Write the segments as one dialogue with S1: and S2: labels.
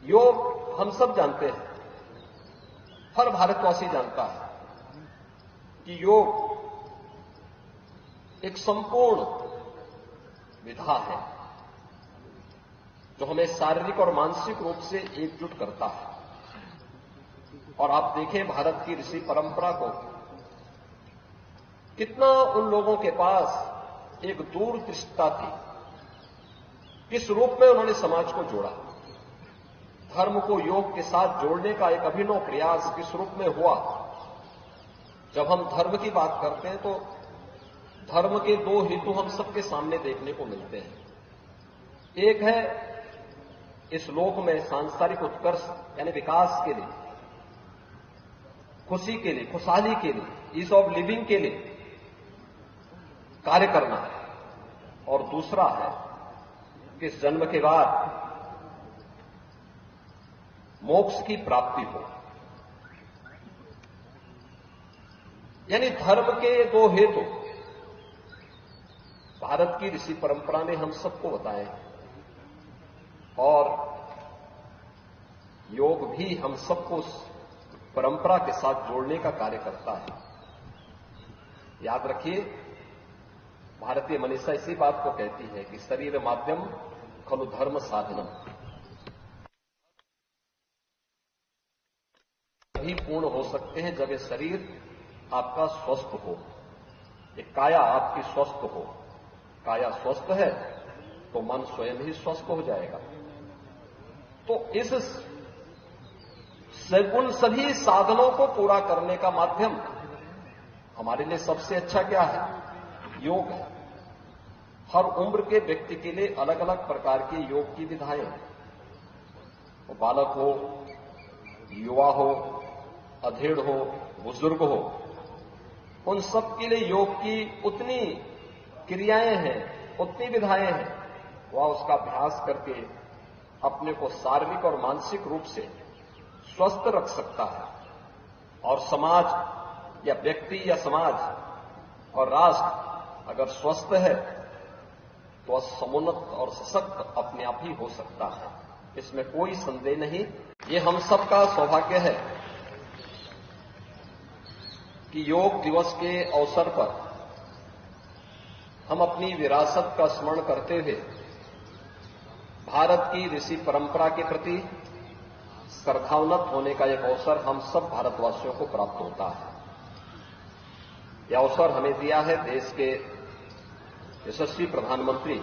S1: योग हम सब जानते हैं, हर भारतवासी जानता है कि योग एक संपूर्ण विधा है जो हमें शारीरिक और मानसिक रूप से एकजुट करता है। और आप देखें भारत की ऋषि परंपरा को, कितना उन लोगों के पास एक दूरदृष्टता थी, किस रूप में उन्होंने समाज को जोड़ा। धर्म को योग के साथ जोड़ने का एक अभिनव प्रयास किस रूप में हुआ। जब हम धर्म की बात करते हैं तो धर्म के दो हेतु हम सबके सामने देखने को मिलते हैं। एक है इस लोक में सांसारिक उत्कर्ष यानी विकास के लिए, खुशी के लिए, खुशहाली के लिए, ईज ऑफ लिविंग के लिए कार्य करना है। और दूसरा है कि इस जन्म के बाद मोक्ष की प्राप्ति हो। यानी धर्म के दो हेतु भारत की ऋषि परंपरा ने हम सबको बताए और योग भी हम सबको उस परंपरा के साथ जोड़ने का कार्य करता है। याद रखिए, भारतीय मनीषा इसी बात को कहती है कि शरीर माध्यम खलु धर्म साधनम। तभी पूर्ण हो सकते हैं जब ये शरीर आपका स्वस्थ हो, ये काया आपकी स्वस्थ हो। काया स्वस्थ है तो मन स्वयं ही स्वस्थ हो जाएगा। तो उन सभी साधनों को पूरा करने का माध्यम हमारे लिए सबसे अच्छा क्या है? योग है। हर उम्र के व्यक्ति के लिए अलग अलग प्रकार की योग की विधाएं हैं। वो बालक हो, युवा हो, अधेड़ हो, बुजुर्ग हो, उन सब के लिए योग की उतनी क्रियाएं हैं, उतनी विधाएं हैं। वह उसका अभ्यास करके अपने को शारीरिक और मानसिक रूप से स्वस्थ रख सकता है। और समाज या व्यक्ति या समाज और राष्ट्र अगर स्वस्थ है तो समुन्नत और सशक्त अपने आप ही हो सकता है, इसमें कोई संदेह नहीं। ये हम सबका सौभाग्य है कि योग दिवस के अवसर पर हम अपनी विरासत का स्मरण करते हुए भारत की ऋषि परंपरा के प्रति श्रद्धान्वित होने का एक अवसर हम सब भारतवासियों को प्राप्त होता है। यह अवसर हमें दिया है देश के यशस्वी प्रधानमंत्री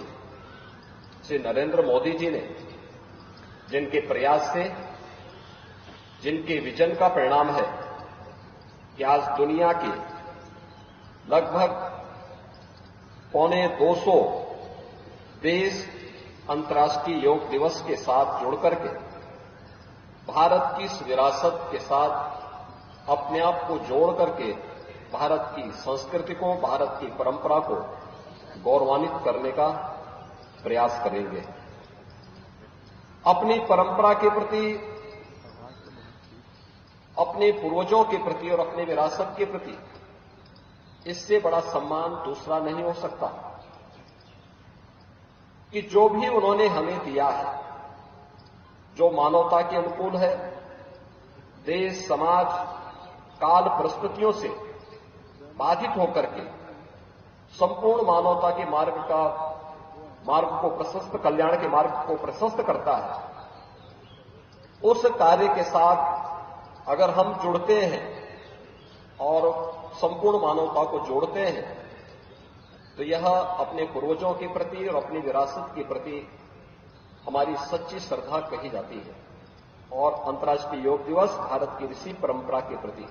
S1: श्री नरेंद्र मोदी जी ने, जिनके प्रयास से, जिनके विजन का परिणाम है कि आज दुनिया के लगभग 250 देश अंतर्राष्ट्रीय योग दिवस के साथ जुड़कर के भारत की इस विरासत के साथ अपने आप को जोड़ करके भारत की संस्कृति को, भारत की परंपरा को गौरवान्वित करने का प्रयास करेंगे। अपनी परंपरा के प्रति, अपने पूर्वजों के प्रति और अपने विरासत के प्रति इससे बड़ा सम्मान दूसरा नहीं हो सकता कि जो भी उन्होंने हमें दिया है, जो मानवता के अनुकूल है, देश, समाज, काल, परिस्थितियों से बाधित होकर के संपूर्ण मानवता के मार्ग को प्रशस्त, कल्याण के मार्ग को प्रशस्त करता है, उस कार्य के साथ अगर हम जुड़ते हैं और संपूर्ण मानवता को जोड़ते हैं तो यह अपने पूर्वजों के प्रति और अपनी विरासत के प्रति हमारी सच्ची श्रद्धा कही जाती है। और अंतर्राष्ट्रीय योग दिवस भारत की ऋषि परंपरा के प्रति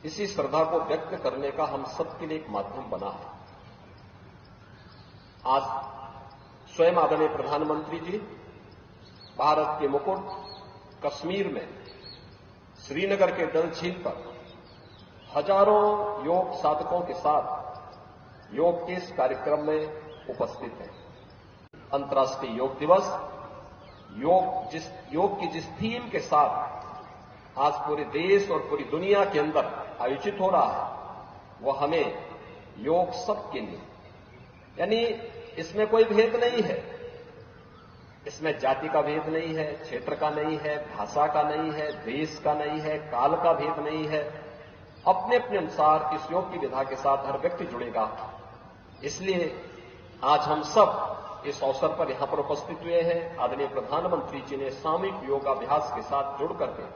S1: इसी श्रद्धा को व्यक्त करने का हम सबके लिए एक माध्यम बना है। आज स्वयं आदरणीय प्रधानमंत्री जी भारत के मुकुट कश्मीर में श्रीनगर के डल झील पर हजारों योग साधकों के साथ योग के इस कार्यक्रम में उपस्थित हैं। अंतर्राष्ट्रीय योग दिवस योग की जिस थीम के साथ आज पूरे देश और पूरी दुनिया के अंदर आयोजित हो रहा है, वह हमें योग सबके लिए, यानी इसमें कोई भेद नहीं है। इसमें जाति का भेद नहीं है, क्षेत्र का नहीं है, भाषा का नहीं है, देश का नहीं है, काल का भेद नहीं है। अपने अपने अनुसार इस योग की विधा के साथ हर व्यक्ति जुड़ेगा। इसलिए आज हम सब इस अवसर पर यहां पर उपस्थित हुए हैं। आदरणीय प्रधानमंत्री जी ने सामूहिक योगाभ्यास के साथ जुड़ करके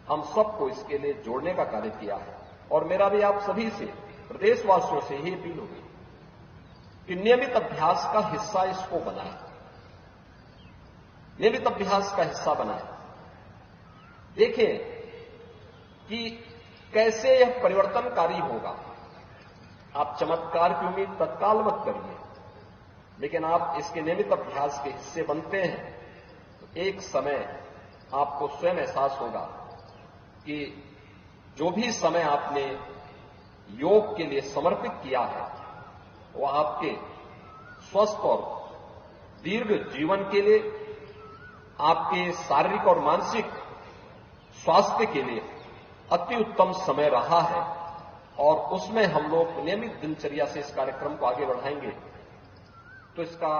S1: हम सबको इसके लिए जोड़ने का कार्य किया है। और मेरा भी आप सभी से, प्रदेशवासियों से ही अपील होगी कि नियमित अभ्यास का हिस्सा इसको बनाएं, नियमित अभ्यास का हिस्सा बनाएं। देखें कि कैसे यह परिवर्तनकारी होगा। आप चमत्कार की उम्मीद तत्काल मत करिए, लेकिन आप इसके नियमित अभ्यास के हिस्से बनते हैं तो एक समय आपको स्वयं एहसास होगा कि जो भी समय आपने योग के लिए समर्पित किया है वो आपके स्वस्थ और दीर्घ जीवन के लिए, आपके शारीरिक और मानसिक स्वास्थ्य के लिए अति उत्तम समय रहा है। और उसमें हम लोग नियमित दिनचर्या से इस कार्यक्रम को आगे बढ़ाएंगे तो इसका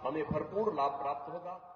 S1: हमें भरपूर लाभ प्राप्त होगा।